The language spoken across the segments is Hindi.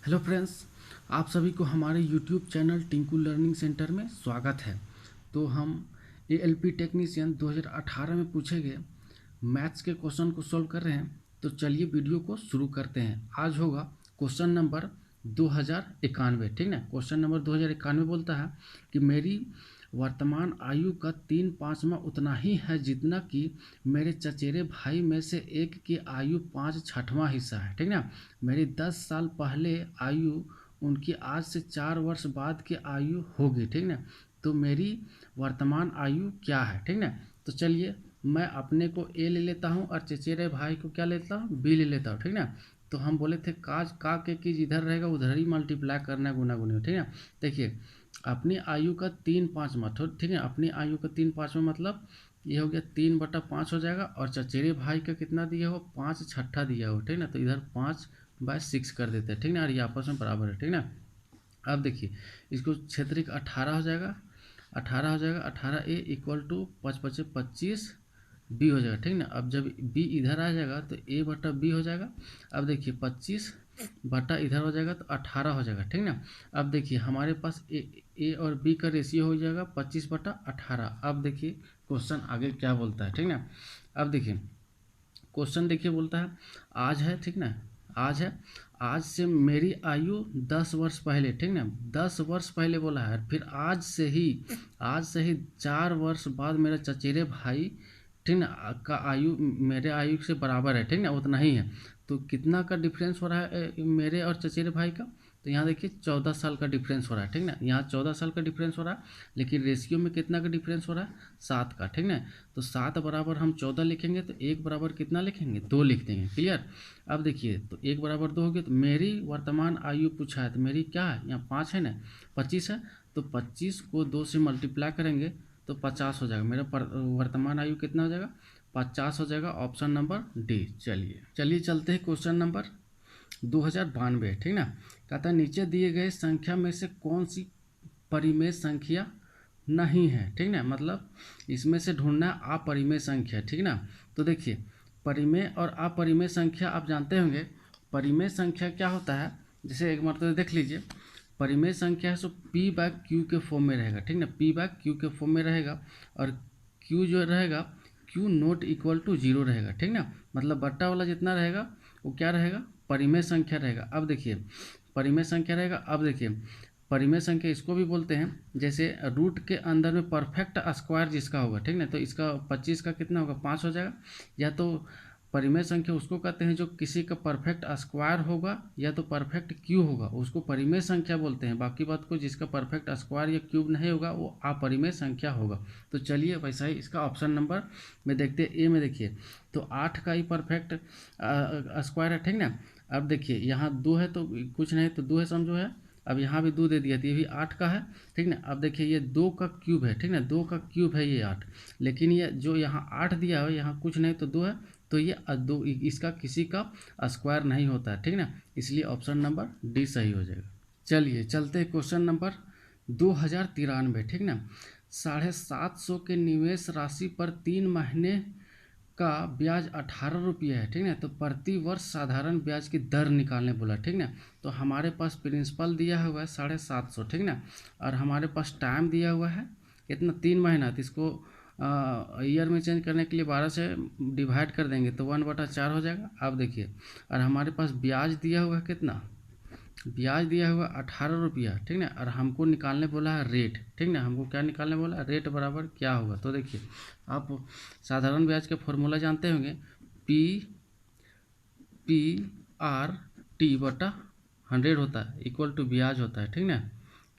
हेलो फ्रेंड्स, आप सभी को हमारे YouTube channel Tinku learning centre में स्वागत है। तो हम एएलपी टेक्नीशियन 2018 में पूछे गए मैथ्स के क्वेश्चन को सॉल्व कर रहे हैं। तो चलिए वीडियो को शुरू करते हैं। आज होगा क्वेश्चन नंबर 2091। ठीक ना, क्वेश्चन नंबर 2091 बोलता है कि मेरी वर्तमान आयु का 3/5वां उतना ही है जितना कि मेरे चचेरे भाई में से एक की आयु 5/6वां हिस्सा है। ठीक ना, मेरी 10 साल पहले आयु उनकी आज से 4 वर्ष बाद की आयु होगी। ठीक ना, तो मेरी वर्तमान आयु क्या है। ठीक ना, तो चलिए मैं अपने को ए ले लेता हूँ और चचेरे भाई को क्या लेता हूँ, बी ले लेता हूँ। ठीक ना, तो हम बोले थे काज का के जिधर रहेगा उधर ही मल्टीप्लाई करना है, गुना गुनी। ठीक है, देखिए अपनी आयु का 3/5वां, ठीक है, अपनी आयु का 3/5वां मतलब ये हो गया 3/5 हो जाएगा। और चचेरे भाई का कितना दिया हो, 5/6 दिया हो। ठीक ना, तो इधर 5/6 कर देते हैं। ठीक ना, और ये आपस में बराबर है। ठीक ना, अब देखिए इसको क्षेत्रिक 18 हो जाएगा, 18 हो जाएगा। 18 ए इक्वल टू 5×5 = 25 बी हो जाएगा। ठीक ना, अब जब बी इधर आ जाएगा तो ए बटा बी हो जाएगा। अब देखिए 25 बटा इधर हो जाएगा तो 18 हो जाएगा। ठीक ना, अब देखिए हमारे पास ए और बी का रेशियो हो जाएगा 25/18। अब देखिए क्वेश्चन आगे क्या बोलता है। ठीक ना, अब देखिए क्वेश्चन देखिए बोलता है आज है। ठीक ना, आज है, आज से मेरी आयु 10 वर्ष पहले। ठीक ना, 10 वर्ष पहले बोला है, फिर आज से ही 4 वर्ष बाद मेरा चचेरे भाई, ठीक ना, का आयु मेरे आयु से बराबर है। ठीक ना, उतना ही है। तो कितना का डिफरेंस हो रहा है मेरे और चचेरे भाई का, तो यहाँ देखिए 14 साल का डिफरेंस हो रहा है। ठीक ना, यहाँ 14 साल का डिफरेंस हो रहा है, लेकिन रेशियो में कितना का डिफरेंस हो रहा है, 7 का। ठीक ना, तो 7 बराबर हम 14 लिखेंगे तो 1 बराबर कितना लिखेंगे, 2 लिख देंगे। क्लियर। अब देखिए तो 1 बराबर 2 हो गया। तो मेरी वर्तमान आयु पूछा है तो मेरी क्या है, यहाँ 5 है ना, 25 है। तो 25 को 2 से मल्टीप्लाई करेंगे तो 50 हो जाएगा। मेरा वर्तमान आयु कितना हो जाएगा, 50 हो जाएगा। Option number D. चलिए चलते हैं क्वेश्चन नंबर 2092। ठीक ना, कहता है नीचे दिए गए संख्या में से कौन सी परिमेय संख्या नहीं है। ठीक ना, मतलब इसमें से ढूंढना अपरिमेय संख्या। ठीक ना, तो देखिए परिमेय और अपरिमेय संख्या आप जानते होंगे। परिमेय संख्या क्या होता है, जैसे एक मरतबा देख लीजिए, परिमेय संख्या है सो P/Q के फॉर्म में रहेगा। ठीक ना, P/Q के फॉर्म में रहेगा और Q जो रहेगा Q नॉट इक्वल टू 0 रहेगा। ठीक ना, मतलब बट्टा वाला जितना रहेगा वो क्या रहेगा, परिमेय संख्या रहेगा। अब देखिए परिमेय संख्या रहेगा। अब देखिए परिमेय संख्या इसको भी बोलते हैं, जैसे रूट के अंदर में परफेक्ट स्क्वायर जिसका होगा। ठीक ना, तो इसका 25 का कितना होगा, 5 हो जाएगा। या तो परिमेय संख्या उसको कहते हैं जो किसी का परफेक्ट स्क्वायर होगा या तो परफेक्ट क्यूब होगा, उसको परिमेय संख्या बोलते हैं। बाकी बात को जिसका परफेक्ट स्क्वायर या क्यूब नहीं होगा वो अपरिमेय संख्या होगा। तो चलिए वैसा ही इसका ऑप्शन नंबर में देखते हैं। ए में देखिए तो 8 का ही परफेक्ट स्क्वायर है। ठीक ना, अब देखिए यहाँ 2 है तो कुछ नहीं, तो 2 है समझो है। अब यहाँ भी 2 दे दिया तो ये भी 8 का है। ठीक ना, अब देखिए ये 2 का क्यूब है। ठीक ना, 2 का क्यूब है ये 8, लेकिन ये जो यहाँ 8 दिया है यहाँ कुछ नहीं तो 2 है, तो ये 2 इसका किसी का स्क्वायर नहीं होता है। ठीक ना, इसलिए ऑप्शन नंबर डी सही हो जाएगा। चलिए चलते हैं क्वेश्चन नंबर 2093। ठीक ना, 750 के निवेश राशि पर 3 महीने का ब्याज 18 रुपये है। ठीक ना, तो प्रति वर्ष साधारण ब्याज की दर निकालने बोला। ठीक ना, तो हमारे पास प्रिंसिपल दिया हुआ है 750। ठीक ना, और हमारे पास टाइम दिया हुआ है कितना, 3 महीना। तो इसको ईयर में चेंज करने के लिए 12 से डिवाइड कर देंगे तो 1/4 हो जाएगा। अब देखिए और हमारे पास ब्याज दिया हुआ है कितना, ब्याज दिया हुआ 18 रुपया। ठीक ना, और हमको निकालने बोला है रेट। ठीक ना, हमको क्या निकालने बोला है, रेट बराबर क्या होगा। तो देखिए आप साधारण ब्याज का फॉर्मूला जानते होंगे, P/100 होता है इक्वल टू ब्याज होता है। ठीक ना,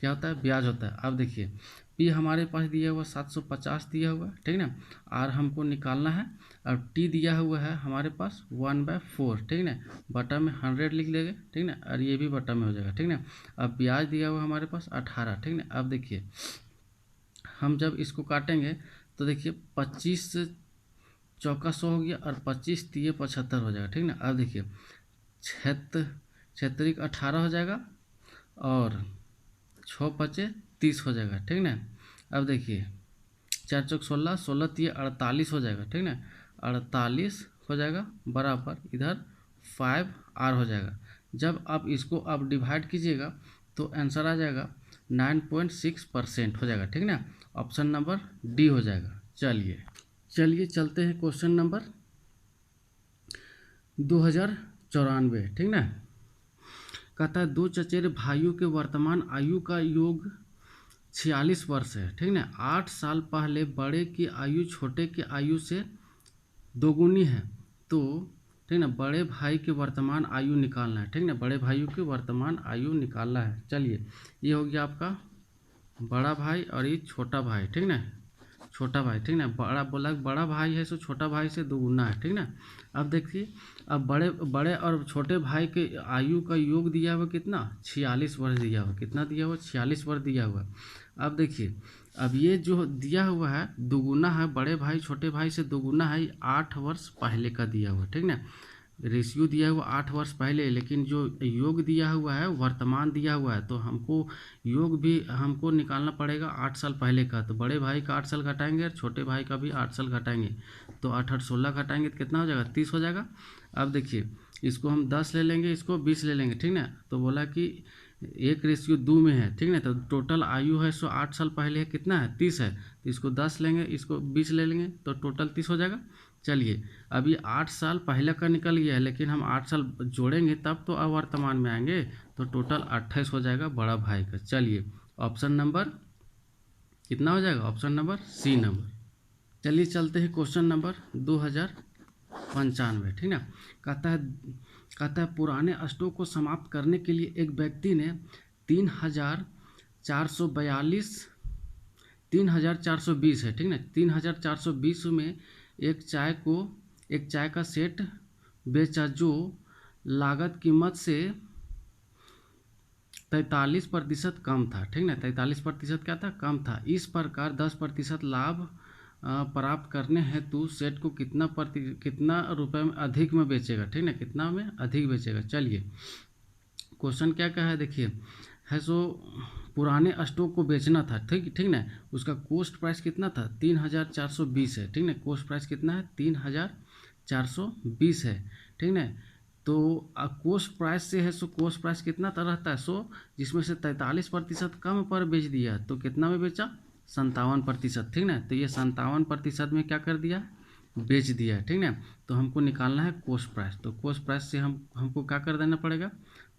क्या होता है, ब्याज होता है। अब देखिए P हमारे पास दिया हुआ 750 दिया हुआ है। ठीक ना, R हमको निकालना है और T दिया हुआ है हमारे पास 1/4। ठीक ना, बटा में 100 लिख लेंगे। ठीक ना, और ये भी बटा में हो जाएगा। ठीक ना, अब ब्याज दिया हुआ हमारे पास 18। ठीक ना, अब देखिए हम जब इसको काटेंगे तो देखिए 25 चौका 100 हो गया और 25 तिये 75 हो जाएगा। ठीक ना, अब देखिए क्षेत्रिक 18 हो जाएगा और 6×5 = 30 हो जाएगा। ठीक ना, अब देखिए 4 चौक 16, 16 तिये 48 हो जाएगा। ठीक ना, 48 हो जाएगा बराबर इधर 5R हो जाएगा। जब आप इसको आप डिवाइड कीजिएगा तो आंसर आ जाएगा 9.6% हो जाएगा, ठीक ना। ऑप्शन नंबर डी हो जाएगा। चलिए चलते हैं क्वेश्चन नंबर 2094, ठीक ना। कहता है 2 चचेरे भाइयों के वर्तमान आयु का योग 46 वर्ष है, ठीक ना। 8 साल पहले बड़े की आयु छोटे की आयु से दोगुनी है, तो ठीक ना बड़े भाई की वर्तमान आयु निकालना है, ठीक ना। बड़े भाइयों की वर्तमान आयु निकालना है। चलिए, ये हो गया आपका बड़ा भाई और ये छोटा भाई, ठीक ना। छोटा भाई, ठीक ना। बड़ा बोला बड़ा भाई है, सो छोटा भाई से दोगुना है, ठीक ना। अब देखिए, अब बड़े और छोटे भाई के आयु का योग दिया हुआ कितना, 46 वर्ष दिया हुआ। कितना दिया हुआ, 46 वर्ष दिया हुआ। अब देखिए, अब ये जो दिया हुआ है दोगुना है, बड़े भाई छोटे भाई से दोगुना है, 8 वर्ष पहले का दिया हुआ, ठीक ना। रेशियो दिया हुआ 8 वर्ष पहले, लेकिन जो योग दिया हुआ है वर्तमान दिया हुआ है, तो हमको योग भी हमको निकालना पड़ेगा 8 साल पहले का। तो बड़े भाई का 8 साल घटाएंगे और छोटे भाई का भी 8 साल घटाएंगे, तो 8 8 16 घटाएंगे तो कितना हो जाएगा, 30 हो जाएगा। अब देखिए, इसको हम 10 ले लेंगे, इसको 20 ले लेंगे, ठीक ना। तो बोला कि 1:2 में है, ठीक ना। तो टोटल आयु है सो 8 साल पहले है, कितना है, 30 है। तो इसको 10 लेंगे, इसको 20 ले लेंगे, तो टोटल 30 हो जाएगा। चलिए, अब ये 8 साल पहले का निकल गया है, लेकिन हम 8 साल जोड़ेंगे तब तो अवर्तमान में आएंगे, तो टोटल 28 हो जाएगा बड़ा भाई का। चलिए, ऑप्शन नंबर कितना हो जाएगा, ऑप्शन नंबर सी नंबर। चलिए चलते हैं क्वेश्चन नंबर 2095, ठीक ना। कहता है पुराने स्टॉक को समाप्त करने के लिए एक व्यक्ति ने 3,420 है, ठीक ना। 3,420 में एक चाय का सेट बेचा, जो लागत कीमत से 43% कम था, ठीक ना। 43% क्या था, कम था। इस प्रकार 10% लाभ प्राप्त करने हेतु सेट को कितना रुपए में अधिक में बेचेगा, ठीक ना, कितना में अधिक बेचेगा। चलिए, क्वेश्चन क्या कहा है, देखिए है सो पुराने स्टॉक को बेचना था, ठीक ना। उसका कॉस्ट प्राइस कितना था, 3,420 है, ठीक ना। कॉस्ट प्राइस कितना है, 3,420 है, ठीक ना। तो कॉस्ट प्राइस से है सो कॉस्ट प्राइस कितना रहता है, सो जिसमें से 43% कम पर बेच दिया, तो कितना में बेचा, 57%, ठीक ना। तो ये 57% में क्या कर दिया, बेच दिया है, ठीक ना। तो हमको निकालना है कॉस्ट प्राइस, तो कॉस्ट प्राइस से हमको क्या कर देना पड़ेगा,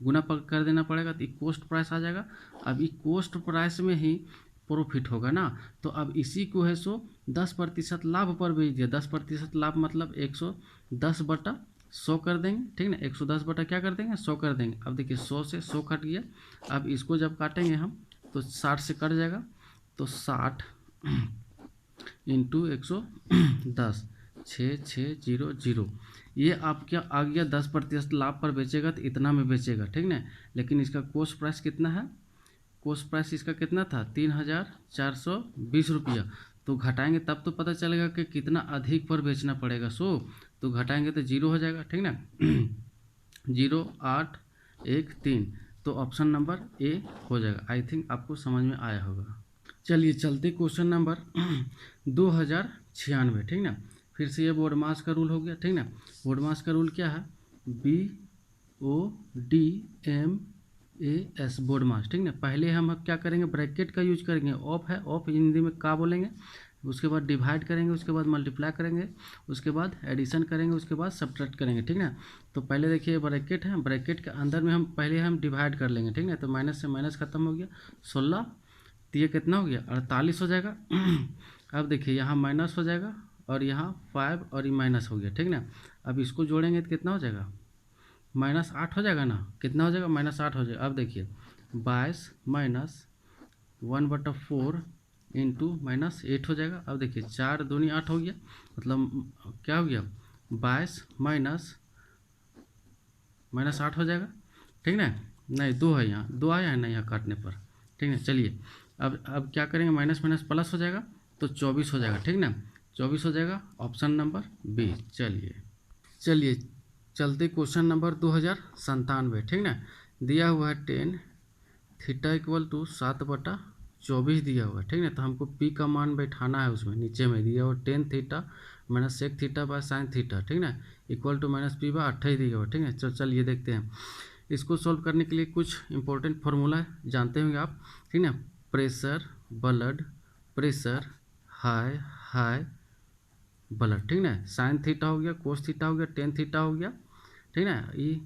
गुना कर देना पड़ेगा, तो कॉस्ट प्राइस आ जाएगा। अब ये कॉस्ट प्राइस में ही प्रॉफिट होगा ना, तो अब इसी को है सो 10% लाभ पर बेच दिया। 10% लाभ मतलब 110/100 कर देंगे, ठीक ना। 110 क्या कर देंगे, 100 कर देंगे। अब देखिए 100 से 100 कट गया। अब इसको जब काटेंगे हम तो 60 से कट जाएगा, तो 60 इंटू 110, 6600। ये आप क्या आ गया, 10% लाभ पर बेचेगा तो इतना में बेचेगा, ठीक ना। लेकिन इसका कॉस्ट प्राइस कितना है, कॉस्ट प्राइस इसका कितना था, 3,420 रुपया। तो घटाएंगे तब तो पता चलेगा कि कितना अधिक पर बेचना पड़ेगा। तो घटाएंगे तो 0 हो जाएगा, ठीक ना। 0,813, तो ऑप्शन नंबर ए हो जाएगा। आई थिंक आपको समझ में आया होगा। चलिए चलते क्वेश्चन नंबर 2096, ठीक ना। फिर से ये बोर्ड मास का रूल हो गया, ठीक ना। बोर्ड मास का रूल क्या है, BODMAS बोर्ड मास, ठीक ना। पहले हम क्या करेंगे, ब्रैकेट का यूज करेंगे। ऑफ है, ऑफ हिंदी में का बोलेंगे। उसके बाद डिवाइड करेंगे, उसके बाद मल्टीप्लाई करेंगे, उसके बाद एडिशन करेंगे, उसके बाद सब्ट्रैक्ट करेंगे, ठीक ना। तो पहले देखिए ब्रैकेट है, ब्रैकेट के अंदर में हम पहले डिवाइड कर लेंगे, ठीक ना। तो माइनस से माइनस खत्म हो गया, 16, तो ये कितना हो गया, 48 हो जाएगा। अब देखिए यहाँ माइनस हो जाएगा और यहाँ 5 और ये माइनस हो गया, ठीक ना। अब इसको जोड़ेंगे तो कितना हो जाएगा, -8 हो जाएगा ना। कितना हो जाएगा, -8 हो जाएगा। अब देखिए 22 माइनस 1/4 इंटू -8 हो जाएगा। अब देखिए 4 दूनी 8 हो गया, मतलब क्या हो गया, 22 माइनस 8 हो जाएगा, ठीक ना। नहीं 2 है, यहाँ 2 आया है ना यहाँ काटने पर, ठीक है। चलिए अब क्या करेंगे, माइनस माइनस प्लस हो जाएगा, तो 24 हो जाएगा, ठीक ना। 24 हो जाएगा, ऑप्शन नंबर बी। चलिए चलते क्वेश्चन नंबर 2097, ठीक ना। दिया हुआ है 10 थीटा इक्वल टू 7/24 दिया हुआ है, ठीक ना। तो हमको पी का मान बैठाना है, उसमें नीचे में दिया हुआ 10 theta minus sec theta by sine theta, ठीक ना, इक्वल टू -p/28 दिया हुआ, ठीक है। चलिए देखते हैं। इसको सॉल्व करने के लिए कुछ इंपॉर्टेंट फार्मूला जानते होंगे आप, ठीक ना। Pressure, blood pressure, high high blood, ठीक ना। साइन थीटा हो गया, कोस थीटा हो गया, टेन थीटा हो गया, ठीक ना। ये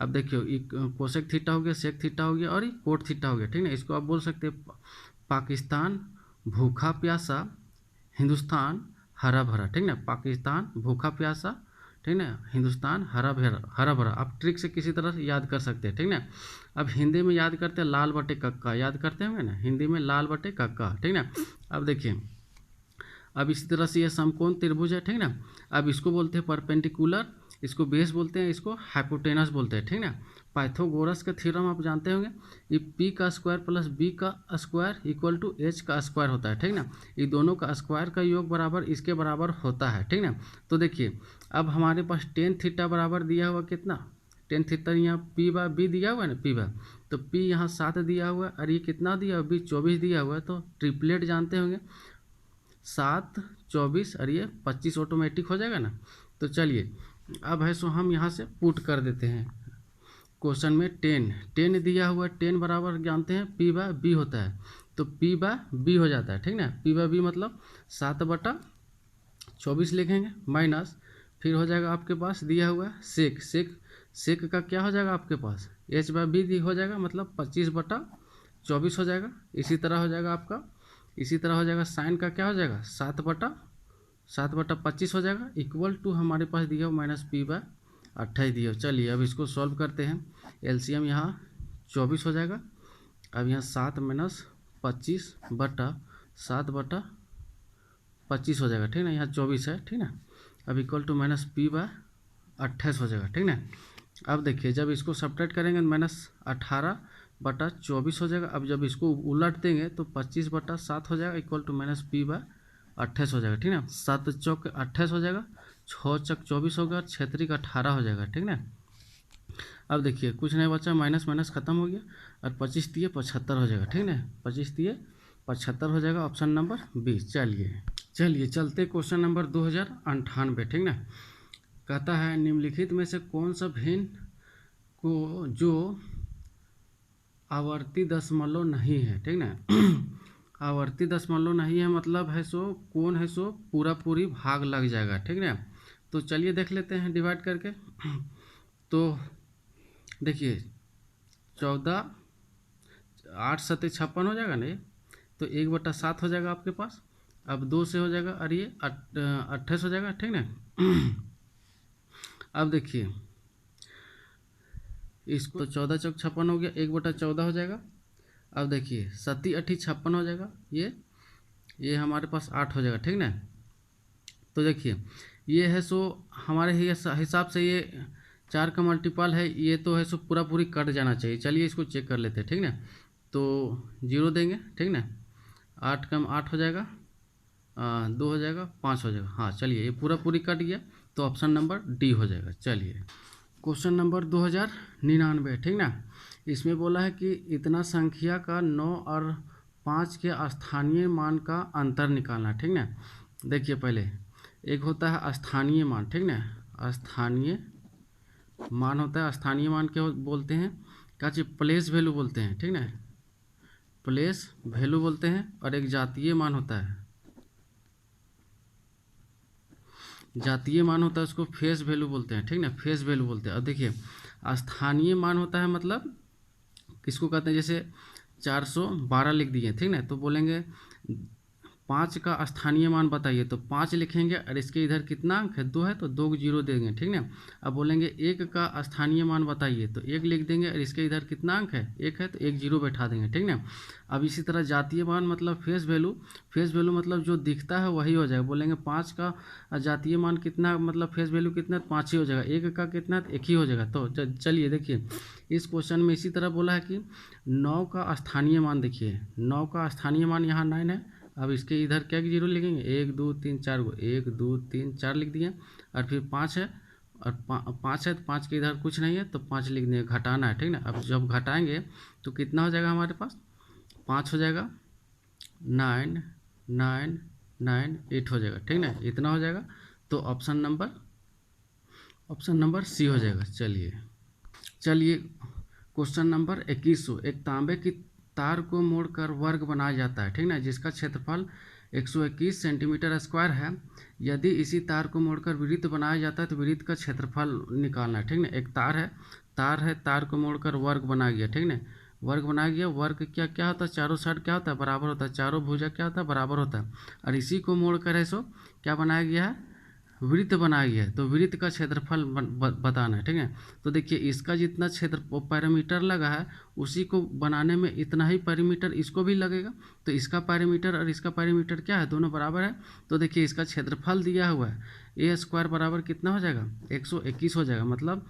अब देखियो, ये कोसेक थीटा हो गया, सेक थीटा हो गया और ये कोट थीटा हो गया, ठीक ना। इसको आप बोल सकते हैं पाकिस्तान भूखा प्यासा, हिंदुस्तान हरा भरा, ठीक ना। पाकिस्तान भूखा प्यासा, ठीक ना, हिंदुस्तान हरा भरा। आप ट्रिक से किसी तरह से याद कर सकते हैं, ठीक ना। अब हिंदी में याद करते हैं लाल बटे कक्का, याद करते होंगे ना, हिंदी में लाल बटे कक्का, ठीक ना। अब देखिए, अब इसी तरह से यह समकोण त्रिभुज है, ठीक ना। अब इसको बोलते हैं परपेंडिकुलर, इसको बेस बोलते हैं, इसको हाइपोटेनस बोलते हैं, ठीक ना। पाइथागोरस का थ्योरम आप जानते होंगे, ये p का स्क्वायर प्लस b का स्क्वायर इक्वल टू h का स्क्वायर होता है, ठीक ना। ये दोनों का स्क्वायर का योग बराबर इसके बराबर होता है, ठीक ना। तो देखिए, अब हमारे पास टेन थीटा बराबर दिया हुआ कितना, टेन थीटा यहाँ p बाय b दिया हुआ है ना, p बाय, तो p यहाँ 7 दिया हुआ है और ये कितना दिया हुआ, b 24 दिया हुआ है। तो ट्रिपलेट जानते होंगे, 7 24 और ये 25 ऑटोमेटिक हो जाएगा ना। तो चलिए, अब है सो हम यहाँ से पुट कर देते हैं क्वेश्चन में। 10 दिया हुआ है, 10 बराबर जानते हैं p बाय b होता है, तो p बाय b हो जाता है, ठीक ना। p बाय b मतलब 7/24 लिखेंगे, माइनस फिर हो जाएगा आपके पास दिया हुआ है सेक का क्या हो जाएगा आपके पास, h बाय b हो जाएगा, मतलब 25/24 हो जाएगा। इसी तरह हो जाएगा आपका, इसी तरह हो जाएगा साइन का क्या हो जाएगा, 7/25 हो जाएगा, इक्वल टू हमारे पास दिया हुआ माइनस p बाय 28 दिया। चलिए अब इसको सॉल्व करते हैं। एलसीएम यहाँ 24 हो जाएगा, अब यहाँ 7 माइनस 25/7/25 हो जाएगा, ठीक ना। यहाँ 24 है, ठीक ना। अब equal to minus p by 28 हो जाएगा, ठीक ना। अब देखिए, जब इसको सब्ट्रैक्ट करेंगे माइनस 18/24 हो जाएगा। अब जब इसको उलट देंगे तो 25/7 हो जाएगा, equal to minus p by 28 हो जाएगा, ठीक ना। 7 चौक 28 हो जाएगा, 6 चौक 24 होगा, 6 3 18 हो जाएगा, ठीक ना। अब देखिए, कुछ नहीं बचा, माइनस माइनस खत्म हो गया और 25 दिए 75 हो जाएगा, ठीक ना। 25 दिए 75 हो जाएगा, ऑप्शन नंबर बी। चलिए चलते क्वेश्चन नंबर 2098, ठीक ना। कहता है निम्नलिखित में से कौन सा भिन्न को जो आवर्ती दशमलव नहीं है, ठीक ना। आवर्ती दशमलव नहीं है मतलब है सो कौन है सो पूरी भाग लग जाएगा, ठीक ना। तो चलिए देख लेते हैं डिवाइड करके। तो देखिए, 14 8 7 56 हो जाएगा ना, ये तो 1/7 हो जाएगा आपके पास। अब 2 से हो जाएगा और ये 28 हो जाएगा, ठीक ना। अब देखिए, इसको तो 14 चौक 56 हो गया, 1/14 हो जाएगा। अब देखिए, 7 8 56 हो जाएगा, ये हमारे पास 8 हो जाएगा, ठीक ना। तो देखिए, ये है सो हमारे हिसाब से ये 4 का मल्टीपल है, ये तो है सो पूरी कट जाना चाहिए। चलिए इसको चेक कर लेते हैं, ठीक ना। तो 0 देंगे, ठीक ना। 8 कम 8 हो जाएगा, 2 हो जाएगा, 5 हो जाएगा। हाँ चलिए, ये पूरी कट गया, तो ऑप्शन नंबर डी हो जाएगा। चलिए क्वेश्चन नंबर 2099, ठीक ना। इसमें बोला है कि इतना संख्या का 9 और 5 के स्थानीय मान का अंतर निकालना, ठीक ना। देखिए, पहले एक होता है स्थानीय मान, ठीक ना। स्थानीय मान होता है, स्थानीय मान क्या बोलते हैं, क्या चीज, प्लेस वैल्यू बोलते हैं, ठीक ना। प्लेस वैल्यू बोलते हैं। और एक जातीय मान होता है, जातीय मान होता है, उसको फेस वैल्यू बोलते हैं, ठीक ना। फेस वैल्यू बोलते हैं। अब देखिए, स्थानीय मान होता है मतलब किसको कहते हैं, जैसे 412 लिख दिए, ठीक ना। तो बोलेंगे 5 का स्थानीय मान बताइए, तो 5 लिखेंगे और इसके इधर कितना अंक है, 2 है, तो 2 0 देंगे, ठीक ना। अब बोलेंगे 1 का स्थानीय मान बताइए, तो 1 लिख देंगे और इसके इधर कितना अंक है, 1 है, तो 1 0 बैठा देंगे, ठीक ना। अब इसी तरह जातीय मान मतलब फेस वैल्यू मतलब जो दिखता है वही हो जाएगा। बोलेंगे 5 का जातीय मान कितना, मतलब फेस वैल्यू कितना, 5 ही हो जाएगा। 1 का कितना, 1 ही हो जाएगा। तो चलिए देखिए, इस क्वेश्चन में इसी तरह बोला है कि 9 का स्थानीय मान, देखिए 9 का स्थानीय मान यहाँ 9 है। अब इसके इधर क्या 0 लिखेंगे, 1 2 3 4 को 1 2 3 4 लिख दिए, और फिर 5 है, और 5 है, तो 5 के इधर कुछ नहीं है, तो 5 लिख देंगे, घटाना है, ठीक ना। अब जब घटाएंगे तो कितना हो जाएगा हमारे पास, 5 हो जाएगा, 9 9 9 8 हो जाएगा, ठीक ना। इतना हो जाएगा, तो ऑप्शन नंबर सी हो जाएगा। चलिए क्वेश्चन नंबर 2100, एक तांबे की तार को मोड़कर वर्ग बनाया जाता है, ठीक ना, जिसका क्षेत्रफल 121 सेंटीमीटर स्क्वायर है। यदि इसी तार को मोड़कर वृत्त बनाया जाता है तो वृत्त का क्षेत्रफल निकालना है, ठीक ना। एक तार को मोड़कर वर्ग बनाया गया, ठीक ना, वर्ग बनाया गया। वर्ग क्या होता है, चारों साइड क्या होता है, बराबर होता है, चारों भुजा क्या होता है, बराबर होता है। और इसी को मोड़कर है सो क्या बनाया गया है, वृत्त बनाया गया है। तो वृत्त का क्षेत्रफल बताना है, ठीक है। तो देखिए इसका जितना क्षेत्र पैरामीटर लगा है उसी को बनाने में इतना ही पैरामीटर इसको भी लगेगा। तो इसका पैरामीटर और इसका पैरामीटर क्या है, दोनों बराबर है। तो देखिए इसका क्षेत्रफल दिया हुआ है ए स्क्वायर बराबर कितना हो जाएगा, 121 हो जाएगा। मतलब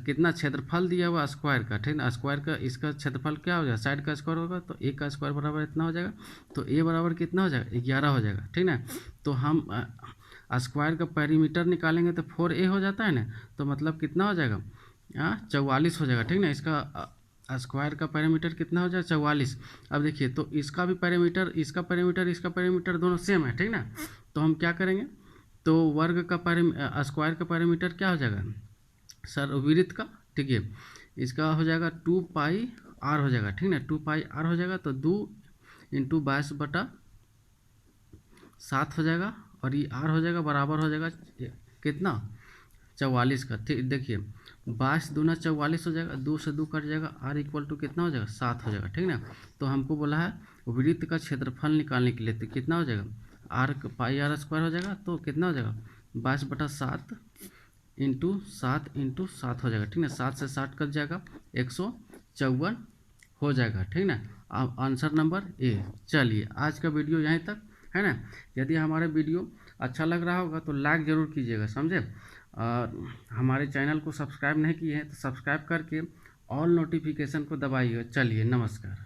कितना क्षेत्रफल दिया हुआ स्क्वायर का, ठीक है। स्क्वायर का इसका क्षेत्रफल क्या हो जाएगा, साइड का स्क्वायर होगा तो ए का स्क्वायर बराबर इतना हो जाएगा। तो ए बराबर कितना हो जाएगा, 11 हो जाएगा, ठीक ना। तो हम स्क्वायर का पैरीमीटर निकालेंगे तो 4a हो जाता है ना, तो मतलब कितना हो जाएगा, 44 हो जाएगा, ठीक ना। इसका स्क्वायर का पैरामीटर कितना हो जाएगा, 44। अब देखिए तो इसका भी पैरामीटर, इसका पैरामीटर दोनों सेम है, ठीक ना। तो हम क्या करेंगे, तो वर्ग का स्क्वायर का पैरामीटर क्या हो जाएगा सर, वृत्त का, ठीक है, इसका हो जाएगा 2πr हो जाएगा, ठीक ना, 2πr हो जाएगा। तो 2 × 22/7 हो जाएगा और ये r हो जाएगा बराबर हो जाएगा कितना, 44 का। ठीक, देखिए 22 दूना 44 हो जाएगा, 2 से 2 कट जाएगा, r = कितना हो जाएगा, 7 हो जाएगा, ठीक ना। तो हमको बोला है वृत्त का क्षेत्रफल निकालने के लिए, तो कितना हो जाएगा, πr² हो जाएगा। तो कितना हो जाएगा 22/7 × 7 × 7 हो जाएगा, ठीक ना। 7 से 60 कट जाएगा, 154 हो जाएगा, ठीक ना। अब आंसर नंबर ए। चलिए आज का वीडियो यहीं तक है ना। यदि हमारा वीडियो अच्छा लग रहा होगा तो लाइक ज़रूर कीजिएगा, समझे। और हमारे चैनल को सब्सक्राइब नहीं किए हैं तो सब्सक्राइब करके ऑल नोटिफिकेशन को दबाइए। चलिए नमस्कार।